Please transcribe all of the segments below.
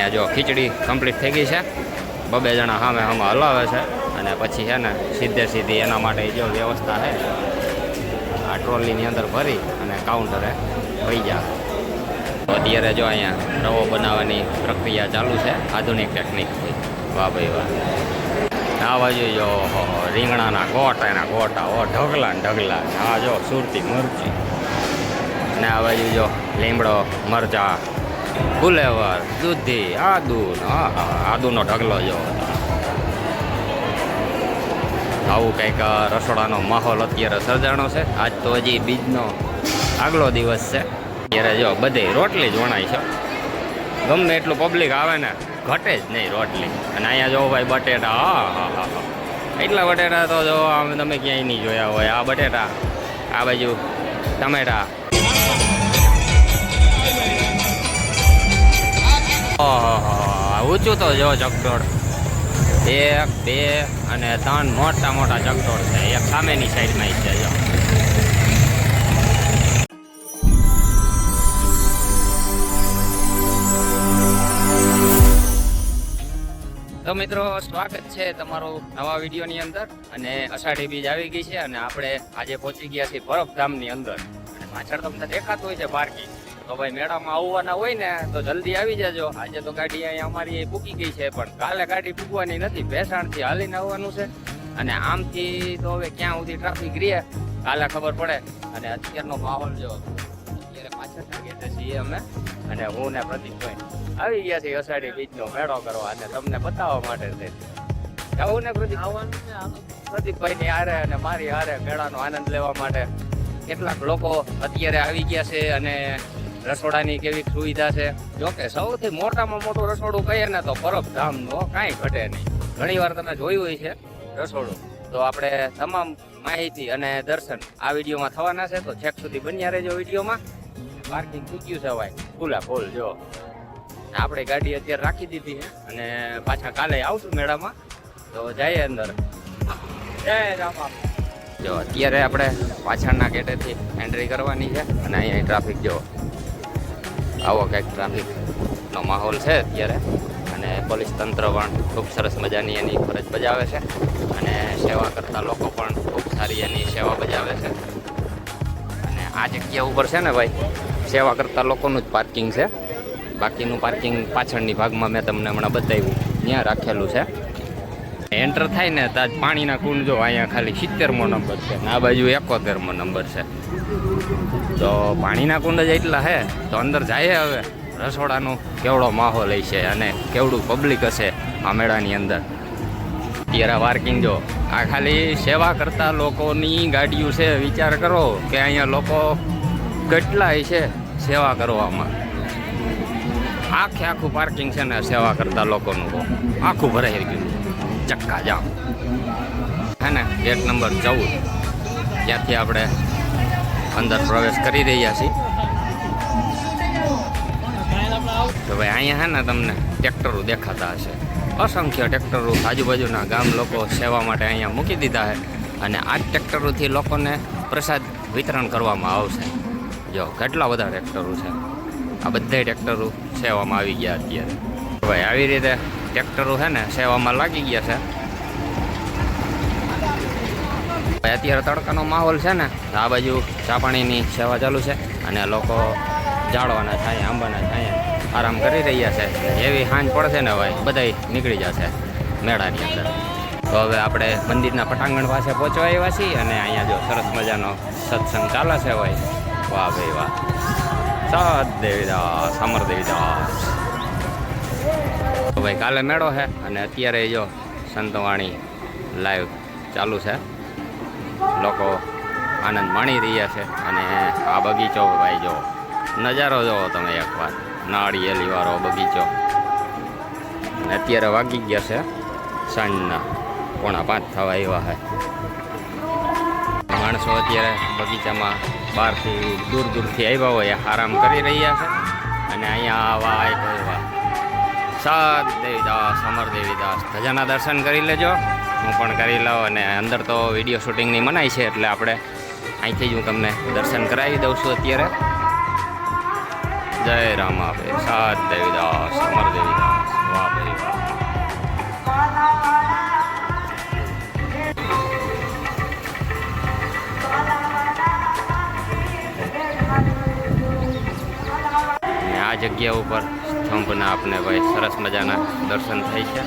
અહીંયા જો ખીચડી કમ્પ્લીટ થઈ ગઈ છે, બબે જણા સામે હલાવે છે અને પછી છે ને સીધી એના માટે જો વ્યવસ્થા છે, આ ટ્રોલીની અંદર ભરી અને કાઉન્ટરે વહી જાય. અત્યારે જો અહીંયા રવો બનાવવાની પ્રક્રિયા ચાલુ છે આધુનિક ટેકનિકથી. વાહ ભાઈ વાહ. આ બાજુ જો રીંગણાના ગોટા ઓ ઢગલા ને ઢગલા. આ જો સુરતી મરચી અને આ બાજુ જો લીમડો, મરચા, ફુલેવર, દૂધી, આદુનો ઢગલો જો. આવું કંઈક રસોડાનો માહોલ અત્યારે સર્જાણો છે. આજ તો હજી બીજનો આગલો દિવસ છે. અત્યારે જો બધે રોટલી જ વણાય છે. ગમે એટલું પબ્લિક આવે ને ઘટે જ નહીં રોટલી. અને અહીંયા જો ભાઈ બટેટા, હા એટલા બટેટા તો જો આમ તમે ક્યાંય નહીં જોયા હોય. આ બટેટા, આ બાજુ ટમેટા, ઊંચું તો જો ચકડોળ 1, 2 અને 3 મોટા ચકડોળ છે. એક સામેની સાઈડમાં છે જો. તો મિત્રો, સ્વાગત છે તમારું નવા વિડીયોની અંદર. અને અષાઢી બીજ આવી ગઈ છે અને આપણે આજે પહોંચી ગયા છીએ બરફધામની અંદર. અને પાછળ તમને દેખાતું હોય છે પાર્કિંગ. તો ભાઈ મેળામાં આવવાના હોય ને તો જલ્દી આવી જજો. આજે તો ગાડી અહીંયા અમારી પૂકી ગઈ છે, પણ કાલે ગાડી પૂકવાની નથી. ભેસાણથી હાલીને આવવાનું છે. અને આમથી તો હવે ક્યાં સુધી ટ્રાફિક રહે કાલે ખબર પડે. અને અત્યારનો માહોલ જો, અત્યારે પાછળ ગેટે છીએ અમે અને હું ને પ્રદીપભાઈ આવી ગયા છે અષાઢી બીજનો મેળો કરવા અને તમને બતાવવા માટે છે. આવું ને પ્રદીપ? પ્રદીપભાઈ ની હારે અને મારી હારે મેળાનો આનંદ લેવા માટે કેટલાક લોકો અત્યારે આવી ગયા છે. અને રસોડાની કેવી સુવિધા છે. જોકે સૌથી મોટામાં મોટું રસોડું કહીએ ને તો બરફધામનો કાંઈ ઘટે નહીં. ઘણી વાર તમે જોયું હોય છે રસોડું. તો આપણે તમામ માહિતી અને દર્શન આ વિડીયોમાં થવાના છે. તો છેક સુધી બન્યા રહેજો વિડીયોમાં. પાર્કિંગ ચૂક્યું છે ભાઈ ફૂલ જો. આપણે ગાડી અત્યારે રાખી દીધી છે અને પાછા કાલે આવશું મેળામાં. તો જઈએ અંદર. જય રામા. જો અત્યારે આપણે પાછળના ગેટેથી એન્ટ્રી કરવાની છે અને અહીંયા ટ્રાફિક જો આવો કંઈક ટ્રાફિકનો માહોલ છે અત્યારે. અને પોલીસ તંત્ર પણ ખૂબ સરસ મજાની એની ફરજ બજાવે છે અને સેવા કરતા લોકો પણ ખૂબ સારી એની સેવા બજાવે છે. અને આ જગ્યા ઉપર છે ને ભાઈ સેવા કરતા લોકોનું જ પાર્કિંગ છે. બાકીનું પાર્કિંગ પાછળની ભાગમાં મેં તમને હમણાં બતાવ્યું ત્યાં રાખેલું છે. એન્ટર થાય ને ત્યાં પાણીના કુંડ જો અહીંયા ખાલી 70મો નંબર છે ને આ બાજુ 71મો નંબર છે. તો પાણીના કુંડ જ એટલા છે. તો અંદર જાય હવે રસોડાનું કેવડો માહોલ હશે અને કેવડું પબ્લિક હશે આ મેળાની અંદર. અત્યારે પાર્કિંગ જો આ ખાલી સેવા કરતા લોકોની ગાડીઓ છે. વિચાર કરો કે અહીંયા લોકો કેટલા છે સેવા કરવામાં. આખું પાર્કિંગ છે ને સેવા કરતા લોકોનું આખું ભરાઈ ગયું ચક્કા જામ હે ને. ગેટ નંબર 14 ત્યાંથી આપણે અંદર પ્રવેશ કરી રહ્યા છીએ. તો ભાઈ અહીંયા હે ને તમને ટ્રેક્ટરો દેખાતા હશે. અસંખ્ય ટ્રેક્ટરો આજુબાજુના ગામ લોકો સેવા માટે અહીંયા મૂકી દીધા છે. અને આ ટ્રેક્ટરોથી લોકોને પ્રસાદ વિતરણ કરવામાં આવશે. જો કેટલા બધા ટ્રેક્ટરો છે. આ બધા ટ્રેક્ટરો સેવામાં આવી ગયા અત્યારે. ભાઈ આવી રીતે ટ્રેક્ટરો છે ને સેવામાં લાગી ગયા છે. અત્યારે તડકાનો માહોલ છે ને આ બાજુ ચા પાણીની સેવા ચાલુ છે અને લોકો ઝાડવાના છાંયા આંબાના છાંયા આરામ કરી રહ્યા છે. એવી સાંજ પડશે ને ભાઈ બધા નીકળી જશે મેળાની અંદર. તો હવે આપણે મંદિરના પટાંગણ પાસે પહોંચવા આવ્યા છીએ અને અહીંયા જો સરસ મજાનો સત્સંગ ચાલે છે ભાઈ. વાહ ભાઈ વાહ. સત દેવીદાસ, અમર દેવીદાસ. તો ભાઈ કાલે મેળો છે અને અત્યારે જો સંતવાણી લાઈવ ચાલુ છે. લોકો આનંદ માણી રહ્યા છે. અને આ બગીચો ભાઈ જો નજારો જોવો તમે એકવાર. નાળિયેરી વાળો બગીચો. અને અત્યારે વાગી ગયા છે સાંજના 4:45 થવા આવ્યા છે. માણસો અત્યારે બગીચામાં બહારથી દૂરથી આવ્યા હોય આરામ કરી રહ્યા છે. અને અહીંયા આવા આવ્યા સત દેવીદાસ, અમર દેવીદાસ ધજાના દર્શન કરી લેજો. હું પણ કરી લઉં. અને અંદર તો વિડીયો શૂટિંગની મનાઈ છે એટલે આપણે અહીંથી જ હું તમને દર્શન કરાવી દઉં છું અત્યારે. જય રામા ભાઈ. સત દેવીદાસ, અમર દેવીદાસ. જગ્યા ઉપર સ્તંભના આપને ભાઈ સરસ મજાના દર્શન થાય છે.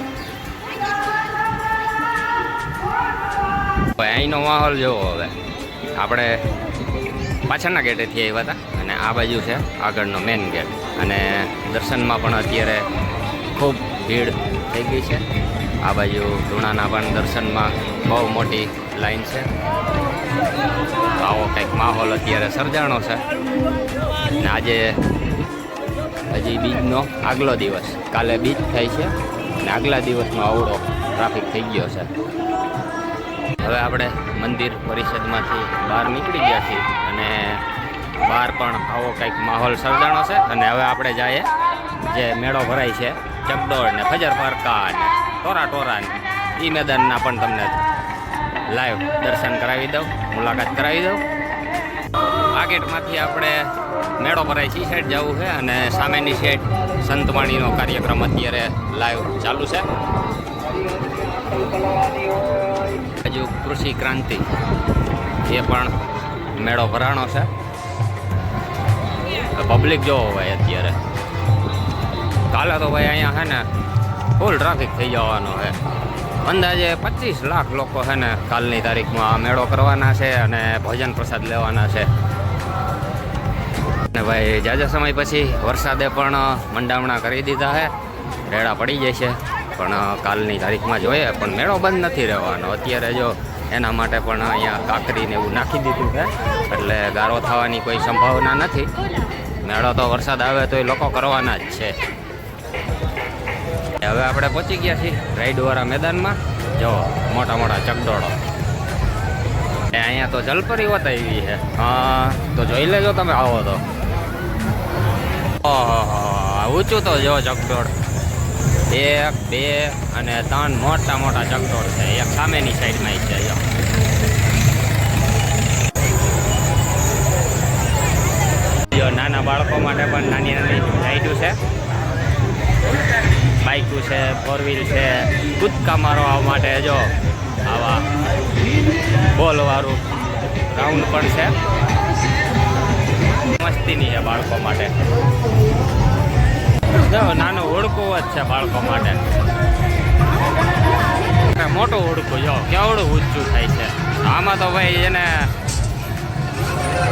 ભાઈ અહીંનો માહોલ જોવો. હવે આપણે પાછળના ગેટેથી આવ્યા હતા અને આ બાજુ છે આગળનો મેઇન ગેટ, અને દર્શનમાં પણ અત્યારે ખૂબ ભીડ થઈ ગઈ છે. આ બાજુ ધૂણાના પણ દર્શનમાં બહુ મોટી લાઈન છે. આવો કંઈક માહોલ અત્યારે સર્જાણો છે. ને આજે હજી બીજનો આગલો દિવસ, કાલે બીજ થાય છે અને આગલા દિવસનો આવડો ટ્રાફિક થઈ ગયો છે. હવે આપણે મંદિર પરિષદમાંથી બહાર નીકળી ગયા છીએ અને બહાર પણ આવો કંઈક માહોલ સર્જાણો છે. અને હવે આપણે જઈએ જે મેળો ભરાય છે ચકડોળ ને ફજર પારકા ને ટોરા એ મેદાનના પણ તમને લાઈવ દર્શન કરાવી દઉં, મુલાકાત કરાવી દઉં. આ ગેટમાંથી આપણે મેળો ભરાય છે સાઈડ જવું છે અને સામેની સાઈડ સંતવાણીનો કાર્યક્રમ અત્યારે લાઈવ ચાલુ છે. હજુ કૃષિ ક્રાંતિ એ પણ મેળો ભરાણો છે. પબ્લિક જોવો ભાઈ અત્યારે. કાલે તો ભાઈ અહીંયા છે ને ફૂલ ટ્રાફિક થઈ જવાનો છે. અંદાજે 25 લાખ લોકો છે ને કાલની તારીખમાં આ મેળો કરવાના છે અને ભોજન પ્રસાદ લેવાના છે. અને ભાઈ જાજા સમય પછી વરસાદે પણ મંડામણા કરી દીધા છે. રેડા પડી જાય છે પણ કાલની તારીખમાં જોઈએ પણ મેળો બંધ નથી રહેવાનો. અત્યારે જો એના માટે પણ અહીંયા કાંકરીને એવું નાખી દીધું છે એટલે ગારો થવાની કોઈ સંભાવના નથી. મેળો તો વરસાદ આવે તો એ લોકો કરવાના જ છે. હવે આપણે પહોંચી ગયા છીએ રાઈડવાળા મેદાનમાં. જો મોટા મોટા ચકડોળો. અહીંયા તો જલપરી વતાવી છે. હા તો જોઈ લેજો તમે આવો તો. ઊંચું તો જો ચકડોળ 1, 2 અને 3 મોટા મોટા ચકડોળ છે. એક સામેની સાઈડમાં છે. જો નાના બાળકો માટે પણ નાની નાની રાઈડું છે. બાઇકું છે, 4 વ્હીલ છે. કૂદકા મારવા માટે જો આવા બોલવાળું રાઉન્ડ પણ છે. મસ્તીની છે બાળકો માટે. જો નાનું હોડકું જ છે બાળકો માટે. મોટું હોડકું જો કેવડું ઊંચું થાય છે. આમાં તો ભાઈ એને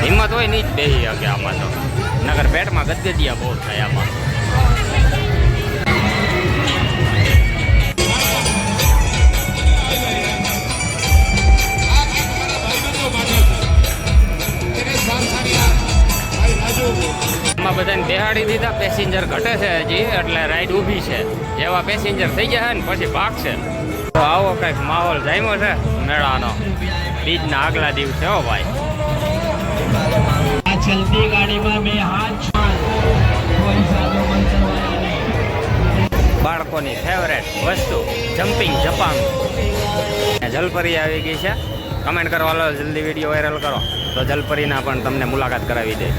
હિંમત હોય નહીં જ બેસી શકે આમાં તો. નગર પેટમાં ગદગદિયા બહુ થાય આમાં. બધાને બેહાડી દીધા. પેસેન્જર ઘટે છે હજી એટલે રાઈડ ઊભી છે. જેવા પેસેન્જર થઈ ગયા ને પછી ભાગશે. તો આવો કંઈક માહોલ જામ્યો છે મેળાનો બીજના આગલા દિવસે. હો ભાઈ બાળકોની ફેવરેટ વસ્તુ જમ્પિંગ જપાંગ. જલપરી આવી ગઈ છે. કમેન્ટ કરવા લો, જલ્દી વિડીયો વાયરલ કરો તો જલપરીના પણ તમને મુલાકાત કરાવી દે.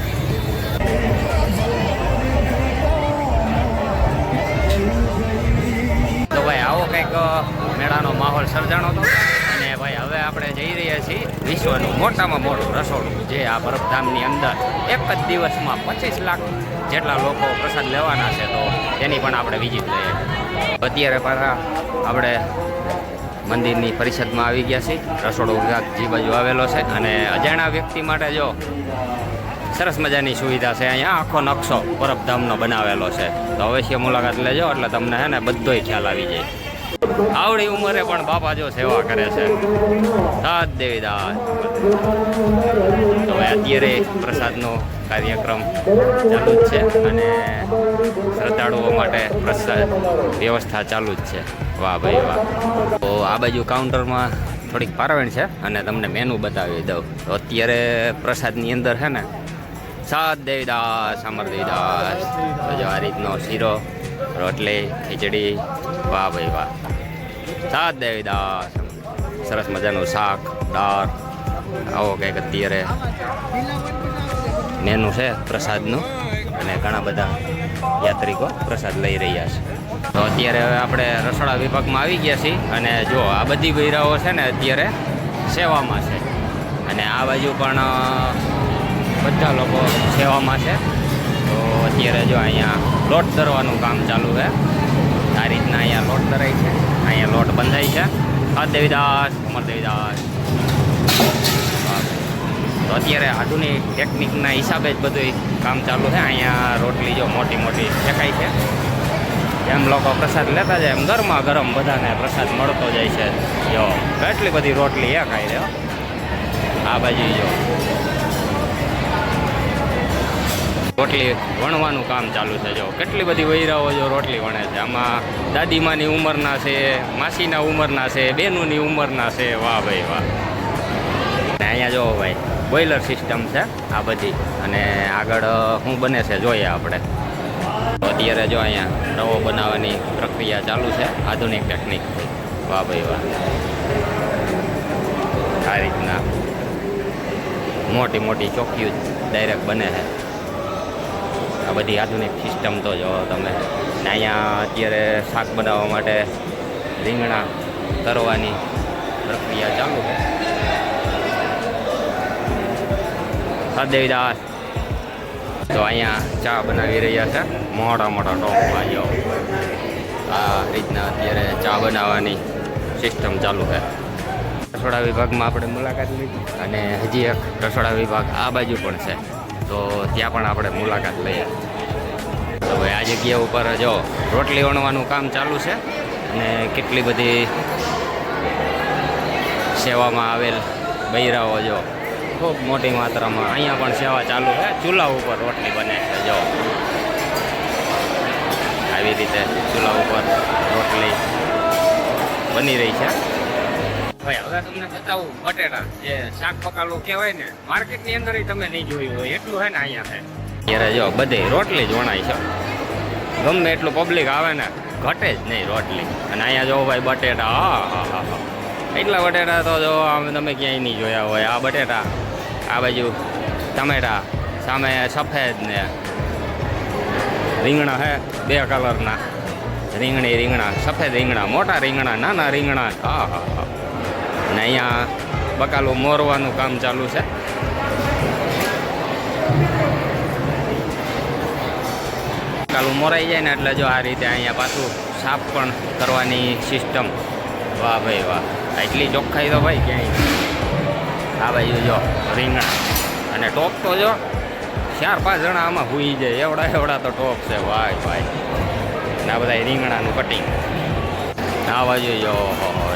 તો ભાઈ આવો કંઈક મેળાનો માહોલ સર્જાણો હતો. અને ભાઈ હવે આપણે જઈ રહ્યા છીએ વિશ્વનું મોટામાં મોટું રસોડું, જે આ બરફધામની અંદર એક જ દિવસમાં 25 લાખ જેટલા લોકો પ્રસાદ લેવાના છે. તો તેની પણ આપણે વિઝિટ લઈએ. અત્યારે પાછા આપણે મંદિરની પરિષદમાં આવી ગયા છીએ. રસોડો વિભાગ જે બાજુ આવેલો છે અને અજાણ્યા વ્યક્તિ માટે જો સરસ મજાની સુવિધા છે. અહીંયા આખો નકશો બરફધામનો બનાવેલો છે. તો અવશ્ય મુલાકાત લેજો એટલે તમને હે ને બધોય ખ્યાલ આવી જાય. આવડી ઉંમરે પણ બાપા જો સેવા કરે છે. દાદ દેવીદાસ. તો અત્યારે પ્રસાદનો કાર્યક્રમ ચાલુ જ છે અને શ્રદ્ધાળુઓ માટે પ્રસાદ વ્યવસ્થા ચાલુ જ છે. વાહ ભાઈ વાહ. તો આ બાજુ કાઉન્ટરમાં થોડીક પારવણ છે અને તમને મેનુ બતાવી દઉં. તો અત્યારે પ્રસાદની અંદર છે ને સાત દેવીદાસ, અમર દેવીદાસ. તો જો આ રીતનો શીરો, રોટલી, ખીચડી. વાહ ભાઈ વાહ. સાત દેવીદાસ. સરસ મજાનું શાક, દાળ. આવો કંઈક અત્યારે મેનુ છે પ્રસાદનું અને ઘણા બધા યાત્રિકો પ્રસાદ લઈ રહ્યા છે. તો અત્યારે હવે આપણે રસોડા વિભાગમાં આવી ગયા છીએ અને જો આ બધી બૈરાઓ છે ને અત્યારે સેવામાં છે અને આ બાજુ પણ બધા લોકો સેવામાં છે. તો અત્યારે જો અહીંયા લોટ દરવાનું કામ ચાલુ છે. આ રીતના અહીંયા લોટ દરાય છે, અહીંયા લોટ બંધાય છે. હા દેવીદાસ, અમર દેવીદાસ. તો અત્યારે આધુનિક ટેકનિકના હિસાબે જ બધું કામ ચાલુ છે. અહીંયા રોટલી જો મોટી મોટી શેકાય છે. એમ લોકો પ્રસાદ લેતા જાય એમ ગરમા ગરમ બધાને પ્રસાદ મળતો જાય છે. જો કેટલી બધી રોટલી એ ખાઈ રહ્યો. આ બાજુ જો રોટલી વણવાનું કામ ચાલુ છે. જો કેટલી બધી વૈરાઓ જો રોટલી વણે છે. આમાં દાદીમાની ઉંમરના છે, માસીના ઉંમરના છે, બેનુની ઉંમરના છે. વાહ ભાઈ વાહ. અને અહીંયા જો ભાઈ બોઇલર સિસ્ટમ છે આ બધી, અને આગળ શું બને છે જોઈએ આપણે. અત્યારે જો અહીંયા રવો બનાવવાની પ્રક્રિયા ચાલુ છે આધુનિક ટેકનિક. વાહ ભાઈ વાહ. આ રીતના મોટી મોટી ચોકીઓ ડાયરેક્ટ બને છે. આ બધી આધુનિક સિસ્ટમ તો જો તમે. ને અહીંયા અત્યારે શાક બનાવવા માટે રીંગણા તરવાની પ્રક્રિયા ચાલુ છે. દેવીદાસ તો અહીંયા ચા બનાવી રહ્યા છે મોટા મોટા ટોપમાં. જો આ રીતના અત્યારે ચા બનાવવાની સિસ્ટમ ચાલુ છે. રસોડા વિભાગમાં આપણે મુલાકાત લીધી, અને હજી એક રસોડા વિભાગ આ બાજુ પણ છે, તો ત્યાં પણ આપણે મુલાકાત લઈએ. તો હવે આ જગ્યા ઉપર જો રોટલી વણવાનું કામ ચાલુ છે, અને કેટલી બધી સેવામાં આવેલ બૈરાઓ જો ખૂબ મોટી માત્રામાં અહીંયા પણ સેવા ચાલુ છે. ચૂલા ઉપર રોટલી બને છે. જો આવી રીતે ચૂલા ઉપર રોટલી બની રહી છે. ભાઈ હવે તમને બતાવું બટેટા, જે શાક પકાલું કહેવાય ને, માર્કેટની અંદર તમે નહીં જોયું હોય એટલું છે ને અહીંયા છે. ત્યારે જો બધી રોટલી જ વણાય છે. ગમે એટલું પબ્લિક આવે ને ઘટે જ નહીં રોટલી. અને અહીંયા જો ભાઈ બટેટા, હા, એટલા બટેટા તો જો તમે ક્યાંય નહીં જોયા હોય. આ બટેટા, આ બાજુ ટમેટા, સામે સફેદ ને રીંગણા છે 2 કલરના. રીંગણા, સફેદ રીંગણા, મોટા રીંગણા, નાના રીંગણા. હા. ને અહીંયા બકાલું મોરવાનું કામ ચાલુ છે. બકાલું મોરાઈ જાય ને એટલે જો આ રીતે અહીંયા પાછું સાફ પણ કરવાની સિસ્ટમ. વાહ ભાઈ વાહ. એટલી ચોખ્ખાઈ તો ભાઈ ક્યાંય. આ બાજુ જો રીંગણા, અને ટોપ તો જો 4-5 જણા આમાં હુઈ જાય એવડા તો ટોપ છે. ભાઈ ભાઈ. ને આ બધા રીંગણાનું કટિંગ. આ બાજુ જો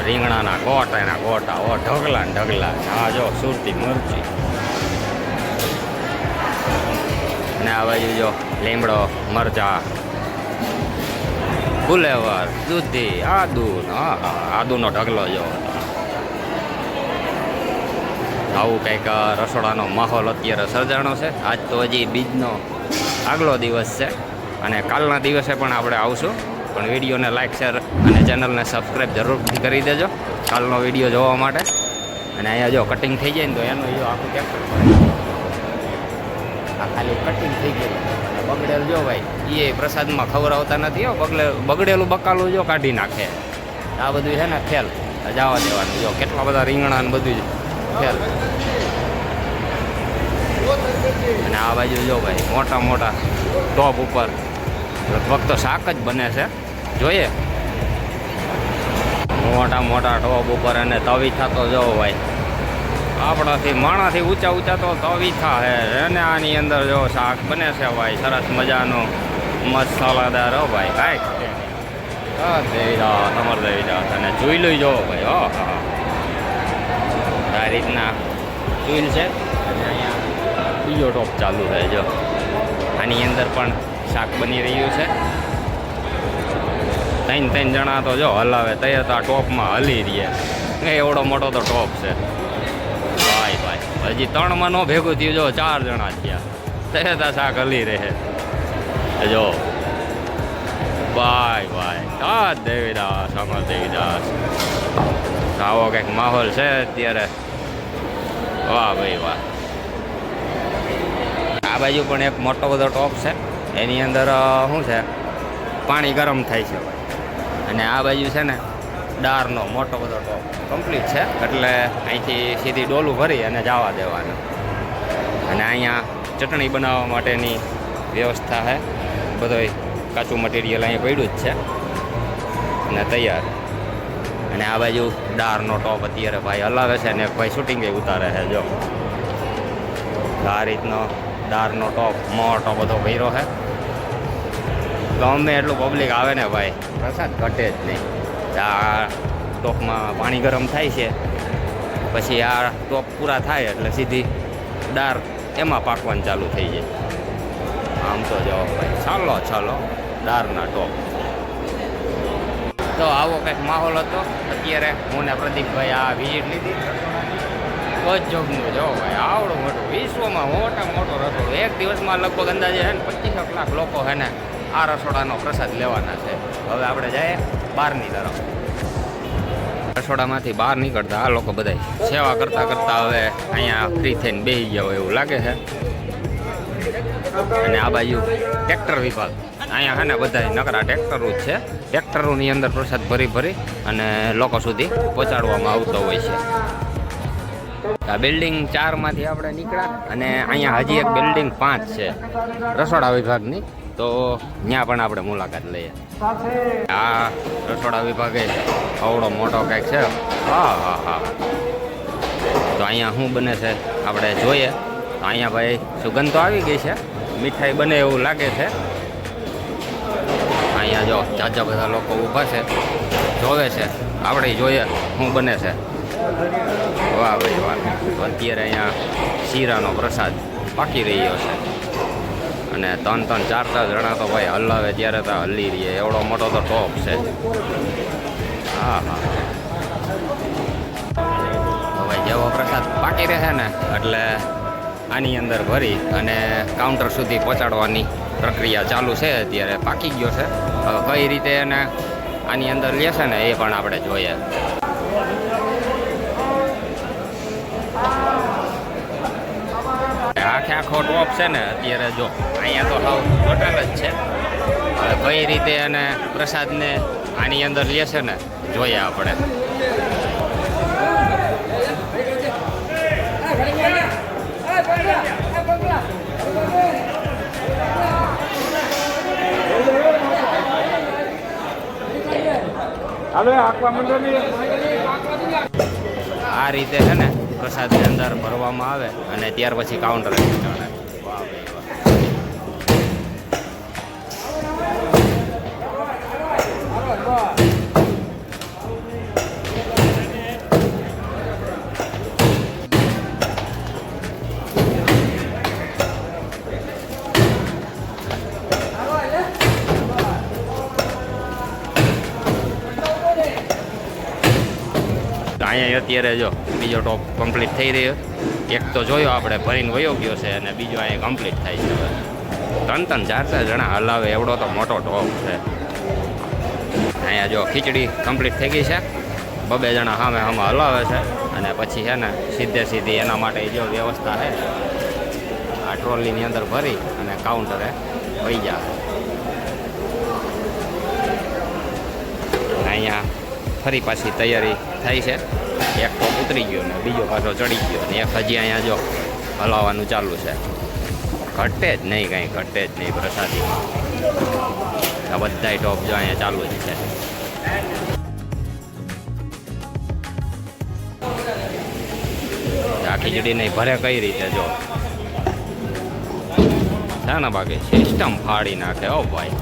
રીંગણાના ગોટા, એના ગોટા, ઓ ઢગલા ને ઢગલા. હા જો સુરતી મરચી. ને આ બાજુ જો લીમડો, મરચા, ફુલેવર, દૂધી, આદુ. હા, આદુનો ઢગલો જો. આવું કંઈક રસોડાનો માહોલ અત્યારે સર્જાણો છે. આજ તો હજી બીજનો આગલો દિવસ છે, અને કાલના દિવસે પણ આપણે આવશું. પણ વિડીયોને લાઇક, શેર અને ચેનલને સબસ્ક્રાઈબ જરૂરથી કરી દેજો કાલનો વિડીયો જોવા માટે. અને અહીંયા જો કટિંગ થઈ જાય ને તો એનું જો આખું કેપ્ચર પડે. આ ખાલી કટિંગ થઈ ગયેલું. બગડેલું જો ભાઈ એ પ્રસાદમાં ખવડાવતા નથી હો. બગડેલું બકાલું જો કાઢી નાખે. આ બધું છે ને ખેલ જવા દેવાનું. જો કેટલા બધા રીંગણા ને બધું ખેલ. અને આ બાજુ જો ભાઈ મોટા મોટા ટોપ ઉપર ફક્ત શાક જ બને છે. જોઈએ મોટા ટોપ ઉપર, અને તવીથા તો જો ભાઈ આપણાથી માણાથી ઊંચા તો તવીથા છે. અને આની અંદર જો શાક બને છે ભાઈ સરસ મજાનું મસાલાદાર. હો ભાઈ કાંઈક દેવીદાસ, અમર દેવીદાસ. અને ચૂઈલું જો ભાઈ. હા, આ રીતના ચૂઈલ છે. અને અહીંયા બીજો ટોપ ચાલુ છે. જો આની અંદર પણ શાક બની રહ્યું છે. 3 જણા તો જો હલાવે તૈયાર તો આ ટોપમાં હલી રહીએ. એવડો મોટો તો ટોપ છે ભાઈ. હજી 3માં નો ભેગું થયું. જો 4 જણા થયા તૈયાર શાક હલી રહે. જો ભાઈ. હા દેવીદાસ, અમર દેવીદાસ. આવો કંઈક માહોલ છે અત્યારે. વાહ ભાઈ વાહ. આ બાજુ પણ એક મોટો બધો ટોપ છે. એની અંદર શું છે, પાણી ગરમ થાય છે. અને આ બાજુ છે ને દાળનો મોટો બધો ટોપ કમ્પ્લીટ છે. એટલે અહીંથી સીધી ડોલું ભરી અને જવા દેવાનું. અને અહીંયા ચટણી બનાવવા માટેની વ્યવસ્થા છે, બધોય કાચું મટીરિયલ અહીંયા પડ્યું જ છે અને તૈયાર. અને આ બાજુ ડારનો ટોપ અત્યારે ભાઈ હલાવે છે ને ભાઈ શૂટિંગ ઉતારે છે. જો આ રીતનો ડારનો ટોપ મોટો બધો ભર્યો છે. ગમે એટલું પબ્લિક આવે ને ભાઈ, પ્રસાદ ઘટે જ નહીં. આ ટોપમાં પાણી ગરમ થાય છે, પછી આ ટોપ પૂરા થાય એટલે સીધી ડાર એમાં પાકવાનું ચાલુ થઈ જાય. આમ તો જો ભાઈ ચાલો ડારના ટોપ. તો આવો કંઈક માહોલ હતો. અત્યારે હું ને પ્રદીપભાઈ આ વિઝિટ લીધી જોગનું. જો ભાઈ આવડું મોટું, વિશ્વમાં મોટામાં મોટો રસોડું. એક દિવસમાં લગભગ અંદાજે છે ને 25 લાખ લોકો છે ને આ રસોડાનો પ્રસાદ લેવાના છે. હવે આપણે જઈએ બહારની તરફ. રસોડામાંથી બહાર નીકળતા આ લોકો બધા સેવા કરતાં હવે અહીંયા ફ્રી થઈને બેસી ગયા હોય એવું લાગે છે. અને આ બાજુ ટ્રેક્ટર વિભાગ, અહીંયા છે ને બધા નકરા ટ્રેક્ટરો જ છે. ટ્રેક્ટરોની અંદર પ્રસાદ ભરી અને લોકો સુધી પહોંચાડવામાં આવતો હોય છે. આ બિલ્ડિંગ 4માંથી આપણે નીકળ્યા અને અહીંયા હજી એક બિલ્ડિંગ 5 છે રસોડા વિભાગની. તો ત્યાં પણ આપણે મુલાકાત લઈએ. આ રસોડા વિભાગે આવડો મોટો કંઈક છે. હા. તો અહીંયા શું બને છે આપણે જોઈએ. અહીંયા ભાઈ સુગંધ તો આવી ગઈ છે, મીઠાઈ બને એવું લાગે છે. અહીંયા જો જાજા બધા લોકો ઊભા છે, જોવે છે. આપણે જોઈએ શું બને છે. વાહ ભાઈ વાહ. અત્યારે અહીંયા શીરાનો પ્રસાદ પાકી રહ્યો છે અને 3-4 જણા તો ભાઈ હલાવે ત્યારે તો હલી રહીએ. એવડો મોટો તો ટોપ છે. હા. હવે જેવો પ્રસાદ પાકી રહે ને એટલે આની અંદર ભરી અને કાઉન્ટર સુધી પહોંચાડવાની પ્રક્રિયા ચાલુ છે. અત્યારે પાકી ગયો છે. હવે કઈ રીતે એને આની અંદર લેશે ને એ પણ આપણે જોઈએ. આખો ટોપ છે ને અત્યારે જો અહીંયા તો હાવ ટોટલ જ છે. હવે કઈ રીતે એને પ્રસાદને આની અંદર લેશે ને જોઈએ આપણે. આ રીતે છે ને પ્રસાદની અંદર ભરવામાં આવે અને ત્યાર પછી કાઉન્ટર ચડે. અહીંયા અત્યારે જો બીજો ટોપ કમ્પ્લીટ થઈ રહ્યો. એક તો જોયો આપણે ભરીને વયો ગયો છે અને બીજો અહીંયા કમ્પ્લીટ થાય છે. હવે 3-4 જણા હલાવે એવડો તો મોટો ટોપ છે. અહીંયા જો ખીચડી કમ્પ્લીટ થઈ ગઈ છે. 2 જણા સામે હલાવે છે અને પછી છે ને સીધી એના માટે જો વ્યવસ્થા છે. આ ટ્રોલીની અંદર ભરી અને કાઉન્ટરે વહી જાય. અહીંયા ફરી પાછી તૈયારી થાય છે. એક તો ઉતરી ગયો ને બીજો પાછો ચડી ગયો ને એક હજી અહીંયા જો હલાવવાનું ચાલુ છે. ઘટે જ નહીં, કાંઈ ઘટે જ નહીં પ્રસાદીમાં. આ બધાય ટોપ જો અહીંયા ચાલુ જ છે. આ ખીચડી નહીં ભરે કઈ રીતે જો છે ને, બાકી સિસ્ટમ ફાડી નાખે. ઓ ભાઈ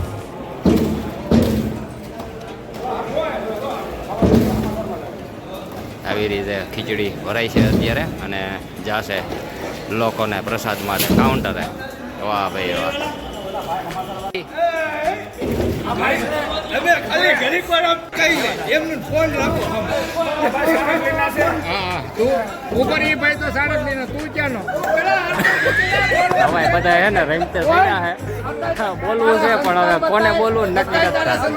આવી રીતે ખીચડી ભરાય છે અત્યારે અને જાશે લોકોને પ્રસાદ માટે કાઉન્ટરે. વાહ ભાઈ વાહ. હવે બધા હે ને રમતે થયા હે, બોલવું છે પણ હવે કોને બોલવું નક્કી નથી થતું.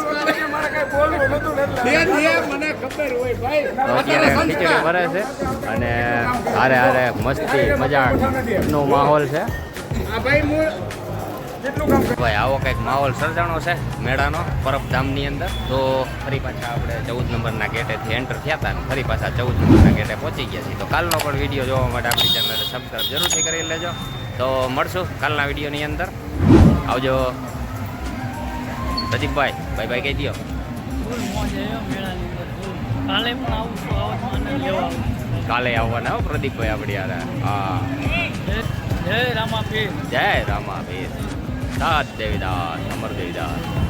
અત્યારે ખીચડી ભરે છે અને હારે મસ્તી મજાકનો માહોલ છે. ભાઈ આવો કંઈક માહોલ સર્જાણો છે મેળાનો પરબધામની અંદર. તો ફરી પાછા આપણે 14 નંબરના ગેટેથી એન્ટર થયા હતા અને ફરી પાછા 14 નંબરના ગેટે પહોંચી ગયા છીએ. તો કાલનો પણ વિડીયો જોવા માટે આપણી ચેનલને સબસ્ક્રાઈબ જરૂરથી કરી લેજો. તો મળશું કાલના વિડીયોની અંદર. આવજો પ્રદીપભાઈ બાય બાય કહી દો. ફૂલ મોજ આવ્યો મેળાની અંદર ફૂલ. કાલે પણ આવું છું, આવવાનું આનંદ લેવા આવું. કાલે આવવાના હો પ્રદીપભાઈ આપણી યાર. હા જય રામાપીર. જય રામાવીર. દાસ દેવીદાસ અમર દેવીદાસ.